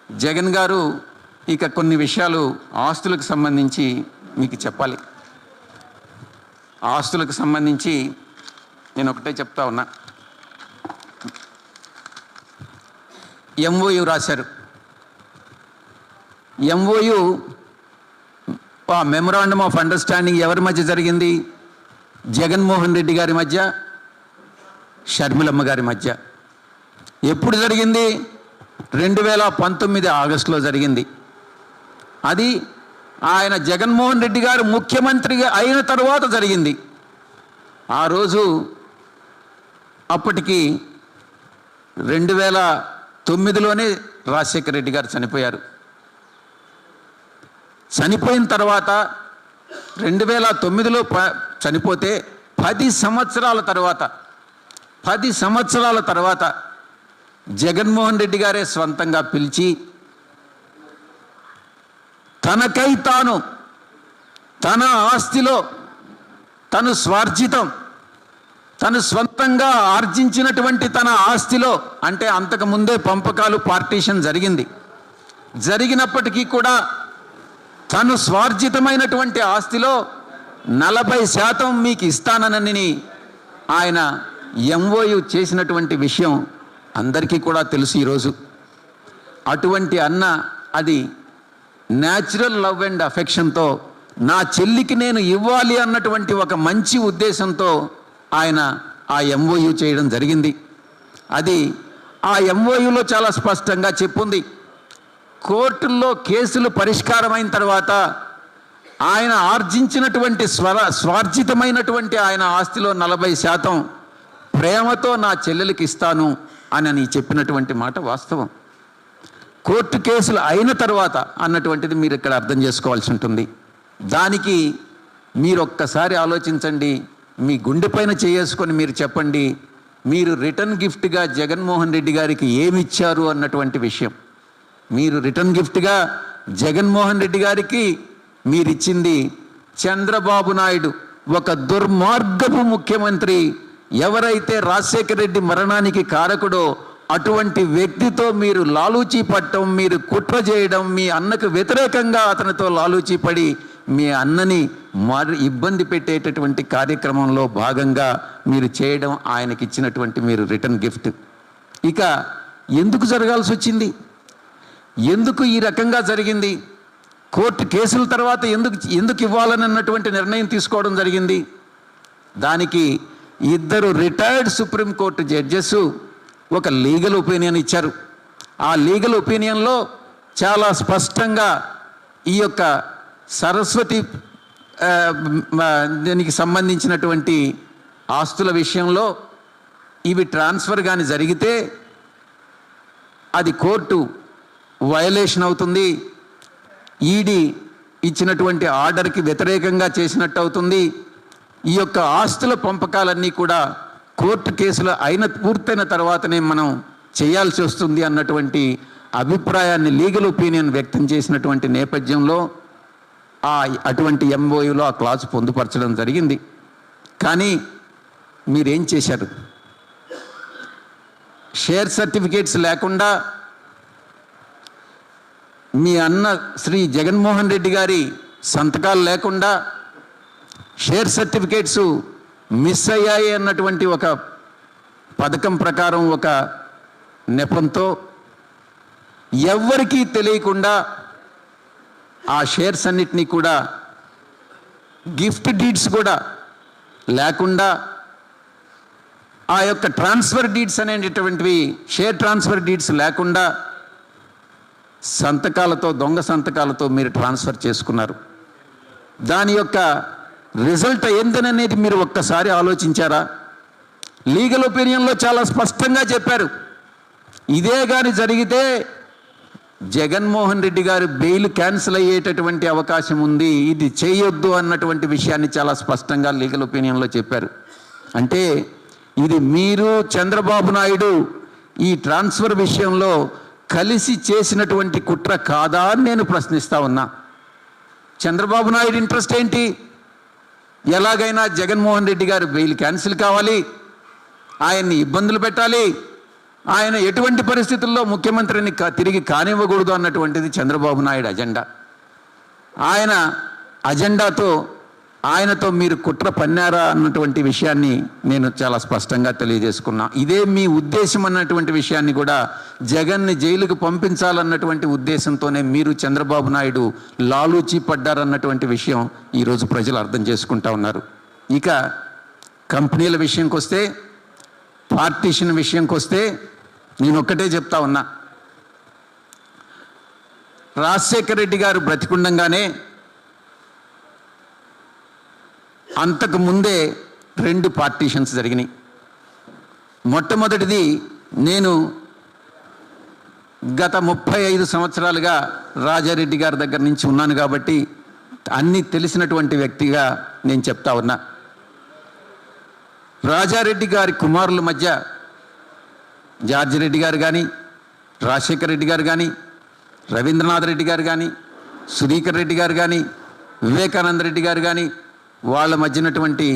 జగన్ గారు ఇక కొన్ని విషయాలు ఆస్తులకు సంబంధించి మీకు చెప్పాలి. ఆస్తులకు సంబంధించి నేను ఒకటే చెప్తా ఉన్నా. ఎంఓయు రాశారు. ఎంఓయు మెమొరాండమ్ ఆఫ్ అండర్స్టాండింగ్ ఎవరి మధ్య జరిగింది? జగన్మోహన్ రెడ్డి గారి మధ్య, షర్మిలమ్మ గారి మధ్య. ఎప్పుడు జరిగింది? 2019 ఆగస్టులో జరిగింది. అది ఆయన జగన్మోహన్ రెడ్డి గారు ముఖ్యమంత్రిగా అయిన తర్వాత జరిగింది. ఆ రోజు అప్పటికి 2009లోనే రాజశేఖర రెడ్డి గారు చనిపోయారు. చనిపోయిన తర్వాత 2009లో చనిపోతే 10 సంవత్సరాల తర్వాత జగన్మోహన్ రెడ్డి గారే స్వంతంగా పిలిచి తనకై తాను తన ఆస్తిలో తను స్వార్జితం, తను స్వంతంగా ఆర్జించినటువంటి తన ఆస్తిలో, అంటే అంతకుముందే పంపకాలు పార్టీషన్ జరిగినప్పటికీ కూడా తను స్వార్జితమైనటువంటి ఆస్తిలో 40% మీకు ఇస్తానని ఆయన ఎంఓయు చేసినటువంటి విషయం అందరికీ కూడా తెలుసు. ఈరోజు అటువంటి అన్న అది న్యాచురల్ లవ్ అండ్ అఫెక్షన్తో నా చెల్లికి నేను ఇవ్వాలి అన్నటువంటి ఒక మంచి ఉద్దేశంతో ఆయన ఆ ఎంఓయు చేయడం జరిగింది. అది ఆ ఎంఓయులో చాలా స్పష్టంగా చెప్పుంది. కోర్టుల్లో కేసులు పరిష్కారమైన తర్వాత ఆయన ఆర్జించినటువంటి స్వార్జితమైనటువంటి ఆయన ఆస్తిలో 40% ప్రేమతో నా చెల్లెలకి ఇస్తాను అని చెప్పినటువంటి మాట వాస్తవం. కోర్టు కేసులు అయిన తర్వాత అన్నటువంటిది మీరు ఇక్కడ అర్థం చేసుకోవాల్సి ఉంటుంది. దానికి మీరు ఒక్కసారి ఆలోచించండి. మీ గుండెపైన చేసుకొని మీరు చెప్పండి, మీరు రిటర్న్ గిఫ్ట్గా జగన్మోహన్ రెడ్డి గారికి ఏమి ఇచ్చారు అన్నటువంటి విషయం. మీరు రిటర్న్ గిఫ్ట్గా జగన్మోహన్ రెడ్డి గారికి మీరిచ్చింది చంద్రబాబు నాయుడు, ఒక దుర్మార్గపు ముఖ్యమంత్రి. ఎవరైతే రాజశేఖర రెడ్డి మరణానికి కారకుడో అటువంటి వ్యక్తితో మీరు లాలూచీ పట్టడం, మీరు కుట్ర చేయడం, మీ అన్నకు వ్యతిరేకంగా అతనితో లాలూచీ పడి మీ అన్నని ఇబ్బంది పెట్టేటటువంటి కార్యక్రమంలో భాగంగా మీరు చేయడం ఆయనకి ఇచ్చినటువంటి మీరు రిటర్న్ గిఫ్ట్. ఇక ఎందుకు జరగాల్సి వచ్చింది? ఎందుకు ఈ రకంగా జరిగింది? కోర్టు కేసుల తర్వాత ఎందుకు ఇవ్వాలని అన్నటువంటి నిర్ణయం తీసుకోవడం జరిగింది? దానికి 2 రిటైర్డ్ సుప్రీంకోర్టు జడ్జెస్ ఒక లీగల్ ఒపీనియన్ ఇచ్చారు. ఆ లీగల్ ఒపీనియన్లో చాలా స్పష్టంగా ఈ యొక్క సరస్వతి దీనికి సంబంధించినటువంటి ఆస్తుల విషయంలో ఇవి ట్రాన్స్ఫర్ కానీ జరిగితే అది కోర్టు వయలేషన్ అవుతుంది, ఈడీ ఇచ్చినటువంటి ఆర్డర్కి వ్యతిరేకంగా చేసినట్టు అవుతుంది. ఈ యొక్క ఆస్తుల పంపకాలన్నీ కూడా కోర్టు కేసులు పూర్తయిన తర్వాతనే మనం చేయాల్సి వస్తుంది అన్నటువంటి అభిప్రాయాన్ని లీగల్ ఒపీనియన్ వ్యక్తం చేసినటువంటి నేపథ్యంలో అటువంటి ఎంఓయూలో ఆ క్లాజ్ పొందుపరచడం జరిగింది. కానీ మీరేం చేశారు? షేర్ సర్టిఫికేట్స్ లేకుండా మీ అన్న శ్రీ జగన్మోహన్ రెడ్డి గారి సంతకాలు లేకుండా షేర్ సర్టిఫికేట్స్ మిస్ అయ్యాయి అన్నటువంటి ఒక పథకం ప్రకారం ఒక నెపంతో ఎవ్వరికీ తెలియకుండా ఆ షేర్స్ అన్నిటినీ కూడా గిఫ్ట్ డీడ్స్ కూడా లేకుండా ఆ యొక్క ట్రాన్స్ఫర్ డీడ్స్ అనేటటువంటివి షేర్ ట్రాన్స్ఫర్ డీడ్స్ లేకుండా సంతకాలతో, దొంగ సంతకాలతో మీరు ట్రాన్స్ఫర్ చేసుకున్నారు. దాని యొక్క రిజల్ట్ ఏందనేది మీరు ఒక్కసారి ఆలోచించారా? లీగల్ ఒపీనియన్లో చాలా స్పష్టంగా చెప్పారు. ఇదే కానీ జరిగితే జగన్మోహన్ రెడ్డి గారు బెయిల్ క్యాన్సిల్ అయ్యేటటువంటి అవకాశం ఉంది, ఇది చేయొద్దు అన్నటువంటి విషయాన్ని చాలా స్పష్టంగా లీగల్ ఒపీనియన్లో చెప్పారు. అంటే ఇది మీరు చంద్రబాబు నాయుడు ఈ ట్రాన్స్ఫర్ విషయంలో కలిసి చేసినటువంటి కుట్ర కాదా అని నేను ప్రశ్నిస్తా ఉన్నా. చంద్రబాబు నాయుడు ఇంట్రెస్ట్ ఏంటి? ఎలాగైనా జగన్మోహన్ రెడ్డి గారు బెయిల్ క్యాన్సిల్ కావాలి, ఆయన్ని ఇబ్బందులు పెట్టాలి, ఆయన ఎటువంటి పరిస్థితుల్లో ముఖ్యమంత్రిని తిరిగి కానివ్వకూడదు అన్నటువంటిది చంద్రబాబు నాయుడు అజెండా. ఆయన అజెండాతో ఆయనతో మీరు కుట్ర పన్నారా అన్నటువంటి విషయాన్ని నేను చాలా స్పష్టంగా తెలియజేసుకున్నా. ఇదే మీ ఉద్దేశం అన్నటువంటి విషయాన్ని కూడా జగన్ని జైలుకు పంపించాలన్నటువంటి ఉద్దేశంతోనే మీరు చంద్రబాబు నాయుడు లాలూచి పడ్డారన్నటువంటి విషయం ఈరోజు ప్రజలు అర్థం చేసుకుంటా ఉన్నారు. ఇక కంపెనీల విషయంకి వస్తే, పార్టీషన్ విషయంకి వస్తే నేను ఒక్కటే చెప్తా ఉన్నా. రాజశేఖర రెడ్డి గారు బ్రతికుండంగానే అంతకు ముందే 2 పార్టీషన్స్ జరిగినాయి. మొట్టమొదటిది, నేను గత 35 సంవత్సరాలుగా రాజారెడ్డి గారి దగ్గర నుంచి ఉన్నాను కాబట్టి అన్నీ తెలిసినటువంటి వ్యక్తిగా నేను చెప్తా ఉన్నా. రాజారెడ్డి గారి కుమారుల మధ్య జార్జి రెడ్డి గారు కానీ, రాజశేఖర రెడ్డి గారు కానీ, రవీంద్రనాథ్ రెడ్డి గారు కానీ, సుధీకర్ రెడ్డి గారు కానీ, వివేకానంద రెడ్డి గారు కానీ, వాళ్ళ మధ్యనటువంటి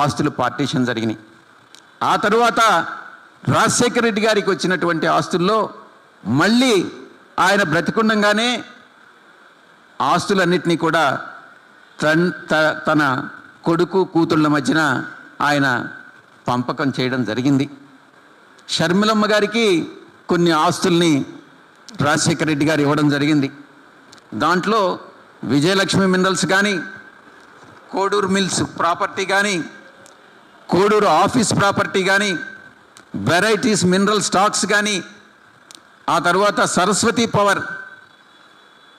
ఆస్తులు పార్టీషన్ జరిగినాయి. ఆ తరువాత రాజశేఖర రెడ్డి గారికి వచ్చినటువంటి ఆస్తుల్లో మళ్ళీ ఆయన బ్రతికుండంగానే ఆస్తులన్నింటినీ కూడా తన కొడుకు కూతుళ్ళ మధ్యన ఆయన పంపకం చేయడం జరిగింది. షర్మిలమ్మ గారికి కొన్ని ఆస్తుల్ని రాజశేఖర రెడ్డి గారు ఇవ్వడం జరిగింది. దాంట్లో విజయలక్ష్మి మినరల్స్ కానీ, కోడూరు మిల్స్ ప్రాపర్టీ కానీ, కోడూరు ఆఫీస్ ప్రాపర్టీ కానీ, వెరైటీస్ మినరల్ స్టాక్స్ కానీ, ఆ తర్వాత సరస్వతి పవర్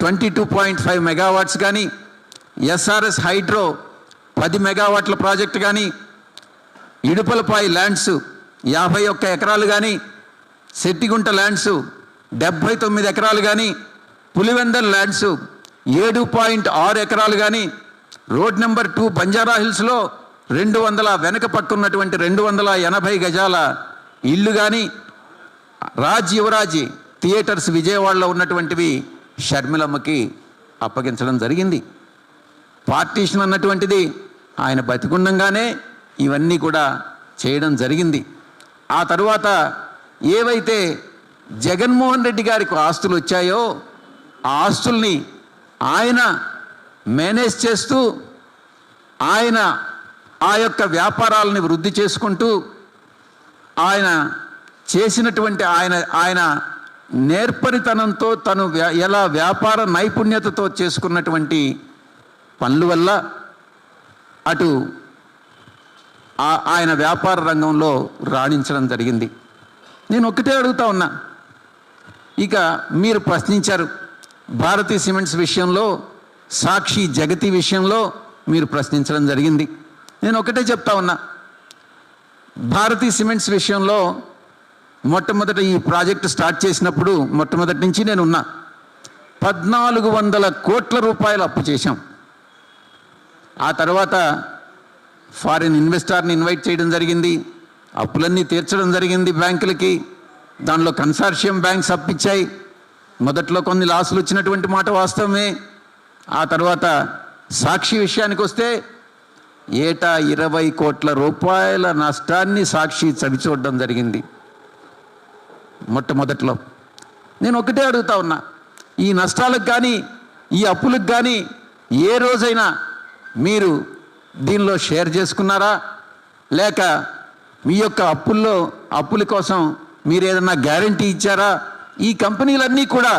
22.5 మెగావాట్స్ కానీ, ఎస్ఆర్ఎస్ హైడ్రో 10 మెగావాట్ల ప్రాజెక్టు కానీ, ఇడుపలపాయి ల్యాండ్స్ 51 ఎకరాలు కానీ, సెట్టిగుంట ల్యాండ్స్ 79 ఎకరాలు కానీ, పులివెందల్ ల్యాండ్స్ 7.6 ఎకరాలు కానీ, రోడ్ నెంబర్ 2 బంజారా హిల్స్లో 200 వెనక పక్కున్నటువంటి 280 గజాల ఇల్లు కానీ, రాజ్ యువరాజ్ థియేటర్స్ విజయవాడలో ఉన్నటువంటివి షర్మిలమ్మకి అప్పగించడం జరిగింది. పార్టీషన్ అన్నటువంటిది ఆయన బతికుండంగానే ఇవన్నీ కూడా చేయడం జరిగింది. ఆ తరువాత ఏవైతే జగన్మోహన్ రెడ్డి గారికి ఆస్తులు వచ్చాయో ఆ ఆస్తుల్ని ఆయన మేనేజ్ చేస్తూ, ఆయన ఆ యొక్క వ్యాపారాలని వృద్ధి చేసుకుంటూ, ఆయన చేసినటువంటి ఆయన నేర్పరితనంతో తను ఎలా వ్యాపార నైపుణ్యతతో చేసుకున్నటువంటి పనుల వల్ల అటు ఆయన వ్యాపార రంగంలో రాణించడం జరిగింది. నేను ఒక్కటే అడుగుతా ఉన్నా. ఇక మీరు ప్రశ్నించారు భారతీ సిమెంట్స్ విషయంలో, సాక్షి జగతి విషయంలో మీరు ప్రశ్నించడం జరిగింది. నేను ఒకటే చెప్తా ఉన్నా. భారతీ సిమెంట్స్ విషయంలో మొట్టమొదట ఈ ప్రాజెక్టు స్టార్ట్ చేసినప్పుడు మొట్టమొదటి నుంచి నేను ఉన్నా. 1400 కోట్ల రూపాయలు అప్పు చేశాం. ఆ తర్వాత ఫారిన్ ఇన్వెస్టర్ని ఇన్వైట్ చేయడం జరిగింది, అప్పులన్నీ తీర్చడం జరిగింది బ్యాంకులకి. దానిలో కన్సార్షియం బ్యాంక్స్ అప్పిచ్చాయి. మొదట్లో కొన్ని లాసులు వచ్చినటువంటి మాట వాస్తవమే. ఆ తర్వాత సాక్షి విషయానికి వస్తే ఏటా 20 కోట్ల రూపాయల నష్టాన్ని సాక్షి చవిచూడడం జరిగింది మొట్టమొదట్లో. నేను ఒకటే అడుగుతా ఉన్నా, ఈ నష్టాలకు కానీ ఈ అప్పులకు కానీ ఏ రోజైనా మీరు దీనిలో షేర్ చేసుకున్నారా? లేక మీ యొక్క అప్పుల కోసం మీరు ఏదన్నా గ్యారంటీ ఇచ్చారా? ఈ కంపెనీలన్నీ కూడా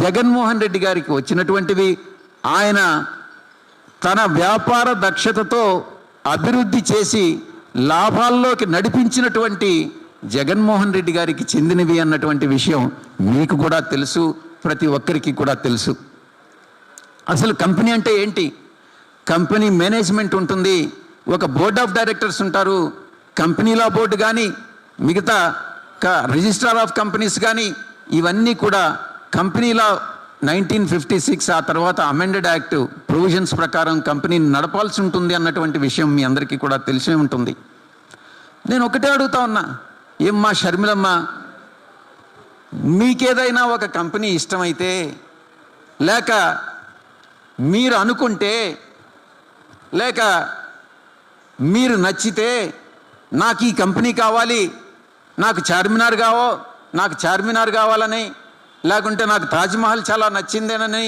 జగన్మోహన్ రెడ్డి గారికి వచ్చినటువంటివి. ఆయన తన వ్యాపార దక్షతతో అభివృద్ధి చేసి లాభాల్లోకి నడిపించినటువంటి జగన్మోహన్ రెడ్డి గారికి చెందినవి అన్నటువంటి విషయం మీకు కూడా తెలుసు, ప్రతి ఒక్కరికి కూడా తెలుసు. అసలు కంపెనీ అంటే ఏంటి? కంపెనీ మేనేజ్మెంట్ ఉంటుంది, ఒక బోర్డ్ ఆఫ్ డైరెక్టర్స్ ఉంటారు. కంపెనీ లా బోర్డు కానీ, మిగతా రిజిస్ట్రార్ ఆఫ్ కంపెనీస్ కానీ, ఇవన్నీ కూడా కంపెనీ లా 1956 ఆ తర్వాత అమెండెడ్ యాక్ట్ ప్రొవిజన్స్ ప్రకారం కంపెనీని నడపాల్సి ఉంటుంది అన్నటువంటి విషయం మీ అందరికీ కూడా తెలిసే ఉంటుంది. నేను ఒకటే అడుగుతా ఉన్నా, ఏమ్మా షర్మిలమ్మ, మీకేదైనా ఒక కంపెనీ ఇష్టమైతే, లేక మీరు అనుకుంటే, లేక మీరు నచ్చితే, నాకు ఈ కంపెనీ కావాలి, నాకు చార్మినార్ కావాలని, లేకుంటే నాకు తాజ్మహల్ చాలా నచ్చిందేనని,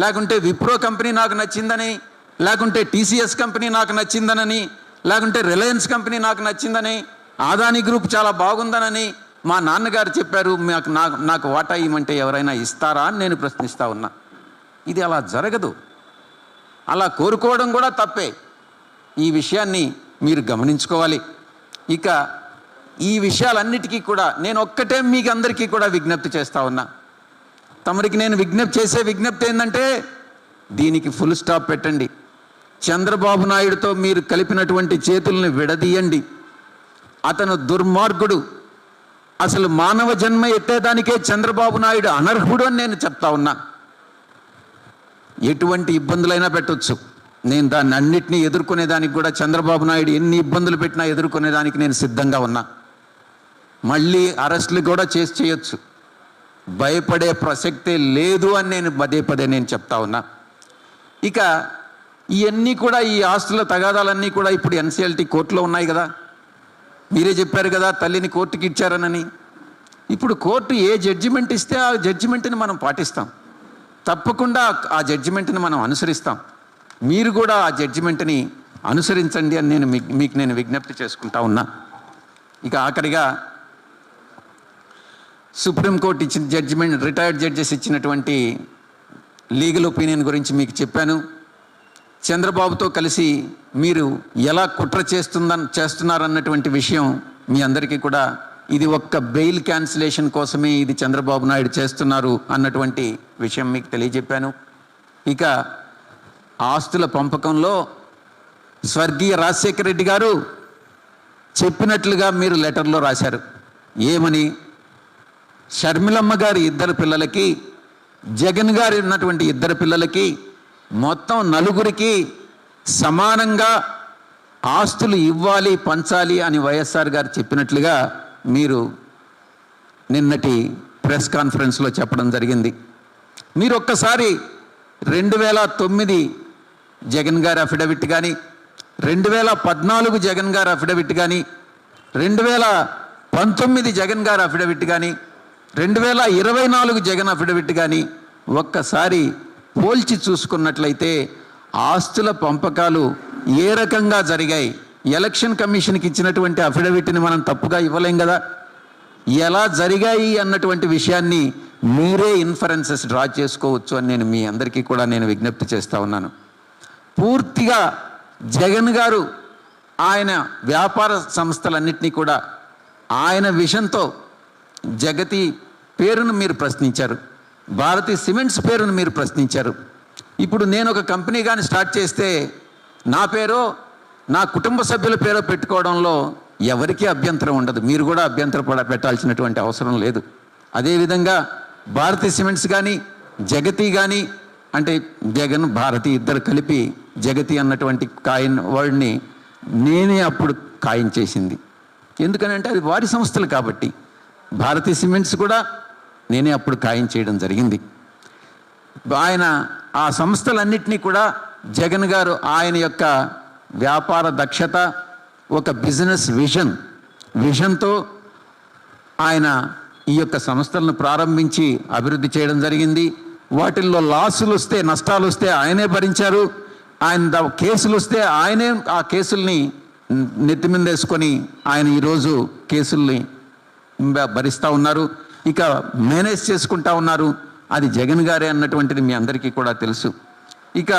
లేకుంటే విప్రో కంపెనీ నాకు నచ్చిందని, లేకుంటే టీసీఎస్ కంపెనీ నాకు నచ్చిందనని, లేకుంటే రిలయన్స్ కంపెనీ నాకు నచ్చిందని, ఆదాని గ్రూప్ చాలా బాగుందనని మా నాన్నగారు చెప్పారు, నాకు వాటా ఇవ్వమంటే ఎవరైనా ఇస్తారా అని నేను ప్రశ్నిస్తూ ఉన్నా. ఇది అలా జరగదు. అలా కోరుకోవడం కూడా తప్పే. ఈ విషయాన్ని మీరు గమనించుకోవాలి. ఇక ఈ విషయాలన్నిటికీ కూడా నేను ఒక్కటే మీకు అందరికీ కూడా విజ్ఞప్తి చేస్తూ ఉన్నా. తమరికి నేను చేసే విజ్ఞప్తి ఏంటంటే, దీనికి ఫుల్ స్టాప్ పెట్టండి. చంద్రబాబు నాయుడుతో మీరు కలిపినటువంటి చేతుల్ని విడదీయండి. అతను దుర్మార్గుడు. అసలు మానవ జన్మ ఎత్తేదానికే చంద్రబాబు నాయుడు అనర్హుడు అని నేను చెప్తా ఉన్నా. ఎటువంటి ఇబ్బందులైనా పెట్టవచ్చు. నేను దాన్ని అన్నిటినీ ఎదుర్కొనేదానికి కూడా, చంద్రబాబు నాయుడు ఎన్ని ఇబ్బందులు పెట్టినా ఎదుర్కొనేదానికి నేను సిద్ధంగా ఉన్నా. మళ్ళీ అరెస్టులు కూడా చేయొచ్చు. భయపడే ప్రసక్తే లేదు అని నేను పదే నేను చెప్తా ఉన్నా. ఇక ఇవన్నీ కూడా, ఈ ఆస్తుల తగాదాలన్నీ కూడా ఇప్పుడు ఎన్సీఎల్టీ కోర్టులో ఉన్నాయి కదా. మీరే చెప్పారు కదా తల్లిని కోర్టుకి ఇచ్చారనని. ఇప్పుడు కోర్టు ఏ జడ్జిమెంట్ ఇస్తే ఆ జడ్జిమెంట్ని మనం పాటిస్తాం. తప్పకుండా ఆ జడ్జిమెంట్ని మనం అనుసరిస్తాం. మీరు కూడా ఆ జడ్జిమెంట్ని అనుసరించండి అని మీకు నేను విజ్ఞప్తి చేసుకుంటా ఉన్నా. ఇక ఆఖరిగా సుప్రీంకోర్టు ఇచ్చిన జడ్జిమెంట్, రిటైర్డ్ జడ్జెస్ ఇచ్చినటువంటి లీగల్ ఒపీనియన్ గురించి మీకు చెప్పాను. చంద్రబాబుతో కలిసి మీరు ఎలా కుట్ర చేస్తున్నారన్నటువంటి విషయం మీ అందరికీ కూడా, ఇది ఒక్క బెయిల్ క్యాన్సిలేషన్ కోసమే ఇది చంద్రబాబు నాయుడు చేస్తున్నారు అన్నటువంటి విషయం మీకు తెలియజెప్పాను. ఇక ఆస్తుల పంపకంలో స్వర్గీయ రాజశేఖర రెడ్డి గారు చెప్పినట్లుగా మీరు లెటర్లో రాశారు. ఏమని? షర్మిలమ్మ గారి 2 పిల్లలకి, జగన్ గారి ఉన్నటువంటి 2 పిల్లలకి, మొత్తం 4 సమానంగా ఆస్తులు ఇవ్వాలి, పంచాలి అని వైఎస్ఆర్ గారు చెప్పినట్లుగా మీరు నిన్నటి ప్రెస్ కాన్ఫరెన్స్లో చెప్పడం జరిగింది. మీరు ఒక్కసారి 2009 జగన్ గారి అఫిడవిట్ కానీ, 2014 జగన్ గారి అఫిడవిట్ కానీ, 2019 జగన్ గారి అఫిడవిట్ కానీ, 2024 జగన్ అఫిడవిట్ కానీ ఒక్కసారి పోల్చి చూసుకున్నట్లయితే ఆస్తుల పంపకాలు ఏ రకంగా జరిగాయి, ఎలక్షన్ కమిషన్కి ఇచ్చినటువంటి అఫిడవిట్ని మనం తప్పుగా ఇవ్వలేం కదా. ఎలా జరిగాయి అన్నటువంటి విషయాన్ని మీరే ఇన్ఫరెన్సెస్ డ్రా చేసుకోవచ్చు అని నేను మీ అందరికీ కూడా నేను విజ్ఞప్తి చేస్తూ ఉన్నాను. పూర్తిగా జగన్ గారు ఆయన వ్యాపార సంస్థలన్నింటినీ కూడా ఆయన విషన్తో, జగతి పేరును మీరు ప్రశ్నించారు, భారతీ సిమెంట్స్ పేరును మీరు ప్రశ్నించారు. ఇప్పుడు నేను ఒక కంపెనీ కానీ స్టార్ట్ చేస్తే నా పేరో నా కుటుంబ సభ్యుల పేరో పెట్టుకోవడంలో ఎవరికీ అభ్యంతరం ఉండదు. మీరు కూడా అభ్యంతరం పెట్టాల్సినటువంటి అవసరం లేదు. అదేవిధంగా భారతీ సిమెంట్స్ కానీ, జగతి కానీ, అంటే జగన్ భారతి ఇద్దరు కలిపి జగతి అన్నటువంటి వర్డ్ని నేనే అప్పుడు ఖాయం చేసింది. ఎందుకనంటే అది వారి సంస్థలు కాబట్టి. భారతీ సిమెంట్స్ కూడా నేనే అప్పుడు ఖాయం చేయడం జరిగింది. ఆయన ఆ సంస్థలన్నింటినీ కూడా జగన్ గారు ఆయన యొక్క వ్యాపార దక్షత, ఒక బిజినెస్ విజన్తో ఆయన ఈ యొక్క సంస్థలను ప్రారంభించి అభివృద్ధి చేయడం జరిగింది. వాటిల్లో లాసులు వస్తే, నష్టాలు వస్తే ఆయనే భరించారు. ఆయన కేసులు వస్తే ఆయనే ఆ కేసుల్ని నెత్తి మీద వేసుకొని ఆయన ఈరోజు కేసుల్ని భరిస్తూ ఉన్నారు. ఇక మేనేజ్ చేసుకుంటా ఉన్నారు. అది జగన్ గారే అన్నటువంటిది మీ అందరికీ కూడా తెలుసు. ఇక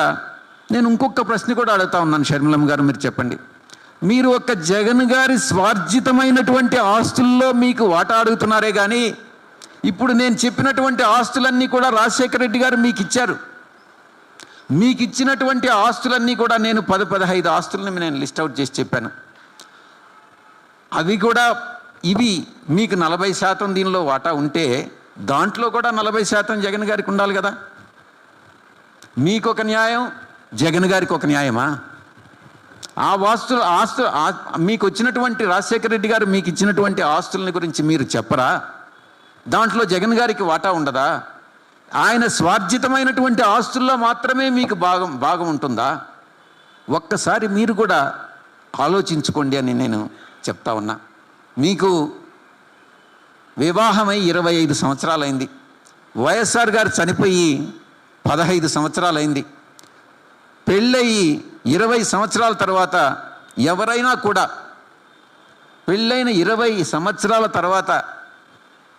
నేను ఇంకొక ప్రశ్న కూడా అడుగుతా ఉన్నాను. షర్మిలమ్మ గారు, మీరు చెప్పండి, మీరు ఒక జగన్ గారి స్వార్జితమైనటువంటి ఆస్తుల్లో మీకు వాటా అడుగుతున్నారే కానీ, ఇప్పుడు నేను చెప్పినటువంటి ఆస్తులన్నీ కూడా రాజశేఖర రెడ్డి గారు మీకు ఇచ్చారు. మీకు ఇచ్చినటువంటి ఆస్తులన్నీ కూడా నేను 10-15 ఆస్తులని నేను లిస్ట్ అవుట్ చేసి చెప్పాను. అవి కూడా ఇవి మీకు 40% దీనిలో వాటా ఉంటే దాంట్లో కూడా 40% జగన్ గారికి ఉండాలి కదా. మీకు ఒక న్యాయం, జగన్ గారికి ఒక న్యాయమా? ఆ ఆస్తులు మీకు వచ్చినటువంటి రాజశేఖర రెడ్డి గారు మీకు ఇచ్చినటువంటి ఆస్తులని గురించి మీరు చెప్పరా? దాంట్లో జగన్ గారికి వాటా ఉండదా? ఆయన స్వార్జితమైనటువంటి ఆస్తుల్లో మాత్రమే మీకు భాగం ఉంటుందా? ఒక్కసారి మీరు కూడా ఆలోచించుకోండి అని నేను చెప్తా ఉన్నా. మీకు వివాహమై 25 సంవత్సరాలైంది. వైఎస్ఆర్ గారు చనిపోయి 15 సంవత్సరాలైంది. పెళ్ళయి 20 సంవత్సరాల తర్వాత ఎవరైనా కూడా పెళ్ళైన 20 సంవత్సరాల తర్వాత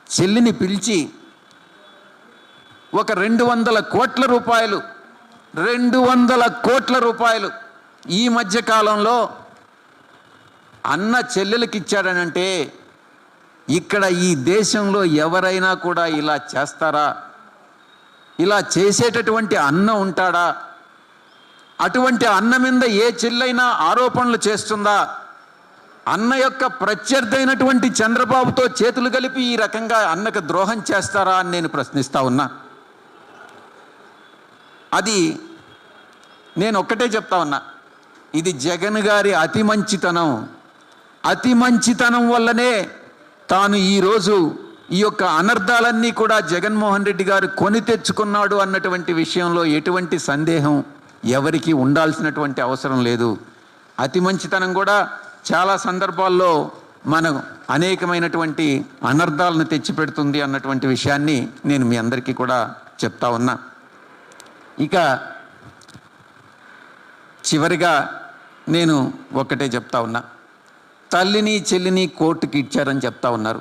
చెల్లిని పిలిచి ఒక 200 కోట్ల రూపాయలు 200 కోట్ల రూపాయలు ఈ మధ్య కాలంలో అన్న చెల్లెలకి ఇచ్చాడనంటే ఇక్కడ ఈ దేశంలో ఎవరైనా కూడా ఇలా చేస్తారా? ఇలా చేసేటటువంటి అన్న ఉంటాడా? అటువంటి అన్న మీద ఏ చెల్లైనా ఆరోపణలు చేస్తుందా? అన్న యొక్క ప్రత్యర్థి అయినటువంటి చంద్రబాబుతో చేతులు కలిపి ఈ రకంగా అన్నకు ద్రోహం చేస్తారా అని నేను ప్రశ్నిస్తా ఉన్నా. అది నేను ఒక్కటే చెప్తా ఉన్నా, ఇది జగన్ గారి అతి మంచితనం వల్లనే తాను ఈరోజు ఈ యొక్క అనర్థాలన్నీ కూడా జగన్మోహన్ రెడ్డి గారు కొని తెచ్చుకున్నాడు అన్నటువంటి విషయంలో ఎటువంటి సందేహం ఎవరికి ఉండాల్సినటువంటి అవసరం లేదు. అతి మంచితనం కూడా చాలా సందర్భాల్లో మనం అనేకమైనటువంటి అనర్థాలను తెచ్చిపెడుతుంది అన్నటువంటి విషయాన్ని నేను మీ అందరికీ కూడా చెప్తా ఉన్నా. ఇక చివరిగా నేను ఒక్కటే చెప్తా ఉన్నా, తల్లిని చెల్లిని కోర్టుకి ఇచ్చారని చెప్తా ఉన్నారు.